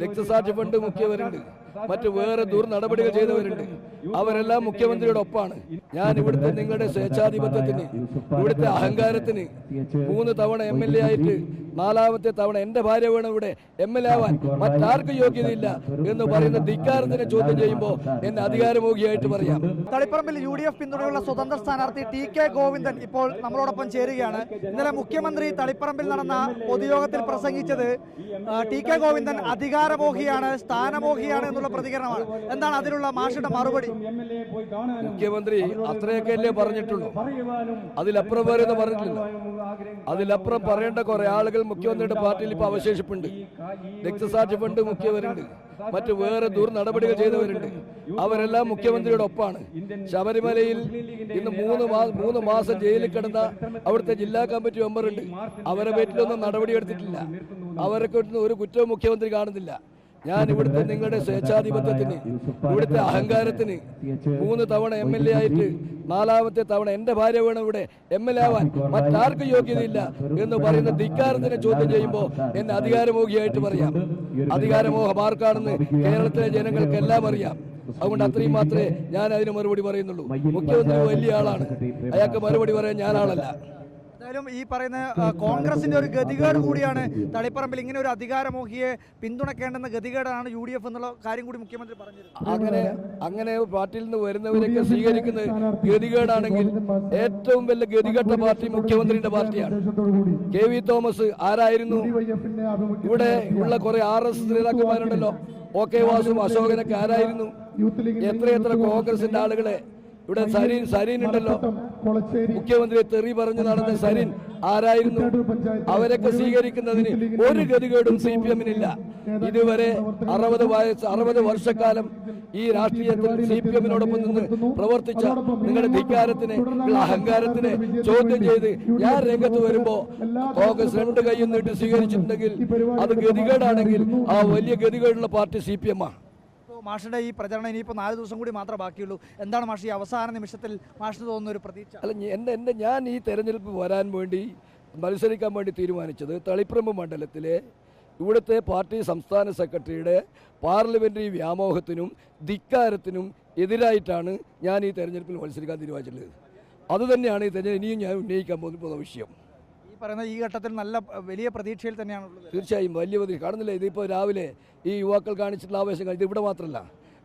രക്തസാക്ഷി ഫണ്ട് മുഖ്യവരുണ്ട്, മറ്റു വേറെ നടപടികൾ ചെയ്തവരുണ്ട്. അവരെല്ലാം മുഖ്യമന്ത്രിയുടെ ഒപ്പാണ്. ഞാൻ ഇവിടുത്തെ നിങ്ങളുടെ സ്വേച്ഛാധിപത്യത്തിന്, ഇവിടുത്തെ അഹങ്കാരത്തിന് 3 തവണ MLA ആയിട്ട് 4ാമത്തെ തവണ എന്റെ ഭാര്യ വേണം ഇവിടെ MLA ആവാൻ, മറ്റാർക്കും യോഗ്യതയില്ല എന്ന് പറയുന്ന ധിക്കാരത്തിനെ ചോദ്യം ചെയ്യുമ്പോൾ എന്നെ അധികാരമോഹിയായിട്ട് പറയാം. തളിപ്പറമ്പിൽ UDF പിന്തുണയുള്ള സ്വതന്ത്ര സ്ഥാനാർത്ഥി TK ഗോവിന്ദൻ ഇപ്പോൾ നമ്മളോടൊപ്പം ചേരുകയാണ്. ഇന്നലെ മുഖ്യമന്ത്രി തളിപ്പറമ്പിൽ നടന്ന പൊതുയോഗത്തിൽ പ്രസംഗിച്ചത് TK ഗോവിന്ദൻ അധികാരമോഹിയാണ്, സ്ഥാനമോഹിയാണ് എന്നുള്ള പ്രതികരണമാണ്. എന്താണ് അതിനുള്ള മാഷിയുടെ മറുപടി? മുഖ്യമന്ത്രി അത്രയൊക്കെ അല്ലേ പറഞ്ഞിട്ടുള്ളൂ, അതിലപ്പുറം വേറെ പറഞ്ഞിട്ടില്ല. അതിലപ്പുറം പറയേണ്ട കുറെ ആളുകൾ മുഖ്യമന്ത്രിയുടെ പാർട്ടിയിൽ ഇപ്പൊ അവശേഷിപ്പുണ്ട്. രക്തസാക്ഷി ഫണ്ട് മുഖ്യവരുണ്ട്, മറ്റു വേറെ നടപടികൾ ചെയ്തവരുണ്ട്. അവരെല്ലാം മുഖ്യമന്ത്രിയുടെ ഒപ്പാണ്. ശബരിമലയിൽ ഇന്ന് 3 മാസം ജയിലിൽ കിടന്ന അവിടുത്തെ ജില്ലാ കമ്മിറ്റി മെമ്പറുണ്ട്. അവരെ പേരിലൊന്നും നടപടിയെടുത്തിട്ടില്ല. അവരൊക്കെ ഒരു കുറ്റവും മുഖ്യമന്ത്രി കാണുന്നില്ല. ഞാൻ ഇവിടുത്തെ നിങ്ങളുടെ സ്വേച്ഛാധിപത്യത്തിന്, ഇവിടുത്തെ അഹങ്കാരത്തിന് 3 തവണ MLA ആയിട്ട് 4ാമത്തെ തവണ എന്റെ ഭാര്യ വേണം ഇവിടെ MLA ആവാൻ, മറ്റാർക്കും യോഗ്യതയില്ല എന്ന് പറയുന്ന ധിക്കാരത്തിനെ ചോദ്യം ചെയ്യുമ്പോൾ എന്നെ അധികാരമോഹിയായിട്ട് പറയാം. അധികാരമോഹം ആർക്കാണെന്ന് കേരളത്തിലെ ജനങ്ങൾക്കെല്ലാം അറിയാം. അതുകൊണ്ട് അത്രയും മാത്രമേ ഞാൻ അതിന് മറുപടി പറയുന്നുള്ളൂ. മുഖ്യമന്ത്രി വലിയ ആളാണ്, അയാൾക്ക് മറുപടി പറയാൻ ഞാൻ ആളല്ല. എന്തായാലും ഈ പറയുന്ന കോൺഗ്രസിന്റെ ഒരു ഗതികേട് കൂടിയാണ് തളിപ്പറമ്പിൽ ഇങ്ങനെ ഒരു അധികാരമോഹിയെ പിന്തുണക്കേണ്ടെന്ന ഗതികേടാണ് UDF എന്നുള്ള കാര്യം കൂടി മുഖ്യമന്ത്രി പറഞ്ഞത്. അങ്ങനെ പാർട്ടിയിൽ നിന്ന് വരുന്നവരൊക്കെ സ്വീകരിക്കുന്ന ഗതികേടാണെങ്കിൽ ഏറ്റവും വലിയ ഗതികെട്ട പാർട്ടി മുഖ്യമന്ത്രിയുടെ പാർട്ടിയാണ്. KV തോമസ് ആരായിരുന്നു? ഇവിടെ ഉള്ള കുറെ RS നേതാക്കന്മാരുണ്ടല്ലോ, OK വാസും അശോകനൊക്കെ ആരായിരുന്നു? എത്രയെത്ര കോൺഗ്രസിന്റെ ആളുകളെ ഇവിടെ സരീൻ ഉണ്ടല്ലോ, മുഖ്യമന്ത്രി തെറി പറഞ്ഞു നടന്ന സരീൻ ആരായിരുന്നു? അവരൊക്കെ സ്വീകരിക്കുന്നതിന് ഒരു ഗതികേടും CPM-നില്ല. ഇതുവരെ 60 വർഷക്കാലം ഈ രാഷ്ട്രീയത്തിൽ CPM-നോടൊപ്പം നിന്ന് പ്രവർത്തിച്ച നിങ്ങളുടെ ധിക്കാരത്തിന്, അഹങ്കാരത്തിന് ചോദ്യം ചെയ്ത് ഞാൻ രംഗത്ത് വരുമ്പോ കോൺഗ്രസ് 2 കൈയും നീട്ടി സ്വീകരിച്ചിട്ടുണ്ടെങ്കിൽ അത് ഗതികേടാണെങ്കിൽ ആ വലിയ ഗതികേടുള്ള പാർട്ടി CPM-ആണ്. മാഷിന്റെ ഈ പ്രചരണം ഇനിയിപ്പോൾ 4 ദിവസം കൂടി മാത്രമേ ബാക്കിയുള്ളൂ. എന്താണ് മാഷി ഈ അവസാന നിമിഷത്തിൽ മാഷിന് തോന്നുന്ന ഒരു പ്രതീക്ഷ? അല്ല, ഞാൻ ഈ തെരഞ്ഞെടുപ്പ് വരാൻ വേണ്ടി മത്സരിക്കാൻ വേണ്ടി തീരുമാനിച്ചത് തളിപ്പറമ്പ് മണ്ഡലത്തിലെ ഇവിടുത്തെ പാർട്ടി സംസ്ഥാന സെക്രട്ടറിയുടെ പാർലമെന്ററി വ്യാമോഹത്തിനും ധിക്കാരത്തിനും എതിരായിട്ടാണ് ഞാൻ ഈ തെരഞ്ഞെടുപ്പിൽ മത്സരിക്കാൻ തീരുമാനിച്ചിട്ടുള്ളത്. അതുതന്നെയാണ് ഈ തെരഞ്ഞെടുപ്പ് ഇനിയും ഞാൻ ഉന്നയിക്കാൻ പോകുന്ന വിഷയം. പറയുന്ന ഈ ഘട്ടത്തിൽ നല്ല വലിയ പ്രതീക്ഷയിൽ തന്നെയാണുള്ളത്. തീർച്ചയായും വലിയ പ്രതീക്ഷ കാണുന്നില്ല. ഇതിപ്പോൾ രാവിലെ ഈ യുവാക്കൾ കാണിച്ചിട്ടുള്ള ആവേശം ഇത് ഇവിടെ മാത്രമല്ല,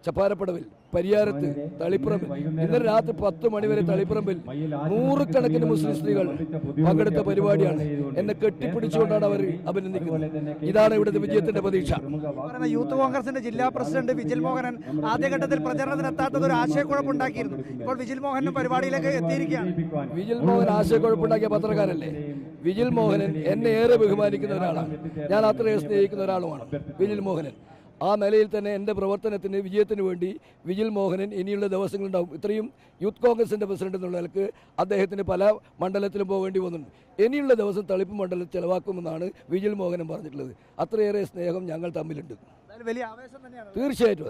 ചപ്പാരപ്പടവിൽ, പരിയാരത്ത്, തളിപ്പറമ്പിൽ ഇന്നലെ രാത്രി 10 മണി വരെ തളിപ്പറമ്പിൽ 100 കണക്കിന് മുസ്ലിം സ്ത്രീകൾ പങ്കെടുത്ത പരിപാടിയാണ്. എന്നെ കെട്ടിപ്പിടിച്ചുകൊണ്ടാണ് അവർ അഭിനന്ദിക്കുന്നത്. ഇതാണ് ഇവിടുത്തെ വിജയത്തിന്റെ പ്രതീക്ഷ. യൂത്ത് കോൺഗ്രസിന്റെ ജില്ലാ പ്രസിഡന്റ് വിജിൽ മോഹനൻ ആദ്യഘട്ടത്തിൽ പ്രചരണത്തിനെത്താത്തത് ഒരു ആശയക്കുഴപ്പമുണ്ടാക്കിയിരുന്നു. ഇപ്പോൾ വിജിൽ മോഹനും പരിപാടിയിലേക്ക് എത്തിയിരിക്കുകയാണ്. വിജിൽ മോഹൻ ആശയക്കുഴപ്പമുണ്ടാക്കിയ പത്രക്കാരല്ലേ? വിജിൽ മോഹനൻ എന്നെ ഏറെ ബഹുമാനിക്കുന്ന ഒരാളാണ്, ഞാൻ അത്രയും സ്നേഹിക്കുന്ന ഒരാളുമാണ് വിജിൽ മോഹനൻ. ആ നിലയിൽ തന്നെ എൻ്റെ പ്രവർത്തനത്തിന് വിജയത്തിന് വേണ്ടി വിജിൽ മോഹനൻ ഇനിയുള്ള ദിവസങ്ങളുണ്ടാവും. ഇത്രയും യൂത്ത് കോൺഗ്രസിൻ്റെ പ്രസിഡന്റ് എന്നുള്ള നിലക്ക് അദ്ദേഹത്തിന് പല മണ്ഡലത്തിലും പോകേണ്ടി വന്നിട്ടുണ്ട്. ഇനിയുള്ള ദിവസം തളിപ്പ് മണ്ഡലം ചെലവാക്കുമെന്നാണ് വിജിൽ മോഹനൻ പറഞ്ഞിട്ടുള്ളത്. അത്രയേറെ സ്നേഹം ഞങ്ങൾ തമ്മിലുണ്ട്. തീർച്ചയായിട്ടും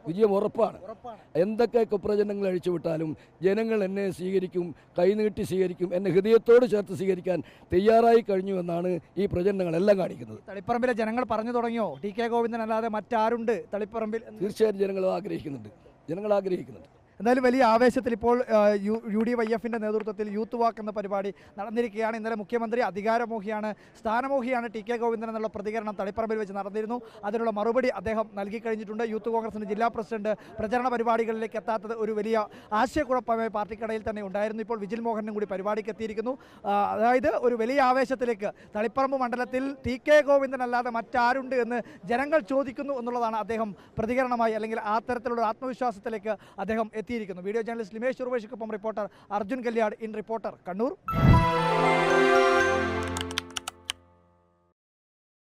വിജയം ഉറപ്പാണ്. എന്തൊക്കെ കുപ്രചരണങ്ങൾ അഴിച്ചുവിട്ടാലും ജനങ്ങൾ എന്നെ സ്വീകരിക്കും, കൈനീട്ടി സ്വീകരിക്കും, എന്നെ ഹൃദയത്തോട് ചേർത്ത് സ്വീകരിക്കാൻ തയ്യാറായി കഴിഞ്ഞു എന്നാണ് ഈ പ്രചരണങ്ങളെല്ലാം കാണിക്കുന്നത്. തളിപ്പറമ്പിലെ ജനങ്ങൾ പറഞ്ഞു തുടങ്ങിയോ TK ഗോവിന്ദൻ അല്ലാതെ മറ്റാരുണ്ട് തളിപ്പറമ്പിൽ? തീർച്ചയായും ജനങ്ങൾ ആഗ്രഹിക്കുന്നുണ്ട്. എന്തായാലും വലിയ ആവേശത്തിൽ ഇപ്പോൾ UDYF-ന്റെ നേതൃത്വത്തിൽ യൂത്ത് വാക്ക് എന്ന പരിപാടി നടന്നിരിക്കുകയാണ്. ഇന്നലെ മുഖ്യമന്ത്രി അധികാരമോഹിയാണ്, സ്ഥാനമോഹിയാണ് TK ഗോവിന്ദൻ എന്നുള്ള പ്രതികരണം തളിപ്പറമ്പിൽ വെച്ച് നടന്നിരുന്നു. അതിനുള്ള മറുപടി അദ്ദേഹം നൽകി കഴിഞ്ഞിട്ടുണ്ട്. യൂത്ത് കോൺഗ്രസിന്റെ ജില്ലാ പ്രസിഡന്റ് പ്രചരണ പരിപാടികളിലേക്ക് എത്താത്തത് ഒരു വലിയ ആശയക്കുഴപ്പമായി പാർട്ടിക്കടയിൽ തന്നെ ഉണ്ടായിരുന്നു. ഇപ്പോൾ വിജിൽ മോഹനും കൂടി പരിപാടിക്ക് എത്തിയിരിക്കുന്നു. അതായത് ഒരു വലിയ ആവേശത്തിലേക്ക് തളിപ്പറമ്പ് മണ്ഡലത്തിൽ TK ഗോവിന്ദൻ അല്ലാതെ മറ്റാരുണ്ട് എന്ന് ജനങ്ങൾ ചോദിക്കുന്നു എന്നുള്ളതാണ് അദ്ദേഹം പ്രതികരണമായി, അല്ലെങ്കിൽ ആ തരത്തിലുള്ള ആത്മവിശ്വാസത്തിലേക്ക് അദ്ദേഹം എത്തിയിരിക്കുന്നു. വീഡിയോ ജേർണലിസ്റ്റ് ലിമേഷ് ഉർവേഷിക്കൊപ്പം reporter Arjun Kalyad in reporter Kannur.